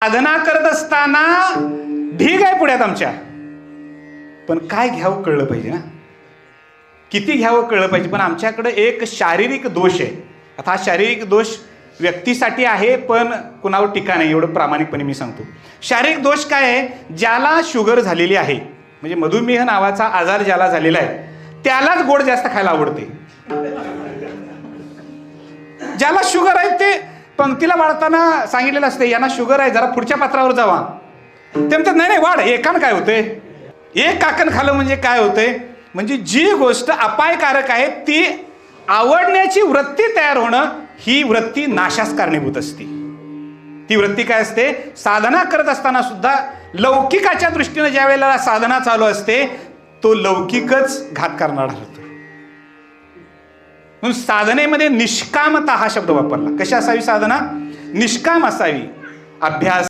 साधना करत असताना ढीग आहे पुढ्यात आमच्या, पण काय घ्यावं कळलं पाहिजे ना, किती घ्यावं कळलं पाहिजे. पण आमच्याकडे एक शारीरिक दोष आहे. आता हा शारीरिक दोष व्यक्तीसाठी आहे, पण कुणावर टीका नाही, एवढं प्रामाणिकपणे मी सांगतो. शारीरिक दोष काय आहे? ज्याला शुगर झालेली आहे, म्हणजे मधुमेह नावाचा आजार ज्याला झालेला आहे, त्यालाच गोड जास्त खायला आवडते. ज्याला शुगर आहे ते पंक्तीला वाढताना सांगितलेलं असते, यांना शुगर आहे, जरा पुढच्या पात्रावर जावा. ते म्हणतात नाही वाढ, एकानं काय होते, एक काकण खाल्लं म्हणजे काय होते, म्हणजे जी गोष्ट अपायकारक आहे ती आवडण्याची वृत्ती तयार होणं, ही वृत्ती नाशास कारणीभूत असते. ती वृत्ती काय असते? साधना करत असताना सुद्धा लौकिकाच्या दृष्टीने ज्या वेळेला साधना चालू असते, तो लौकिकच घात करणारा होतो. म्हणून साधनेमध्ये निष्कामता हा शब्द वापरला. कशी असावी साधना? निष्काम असावी. अभ्यास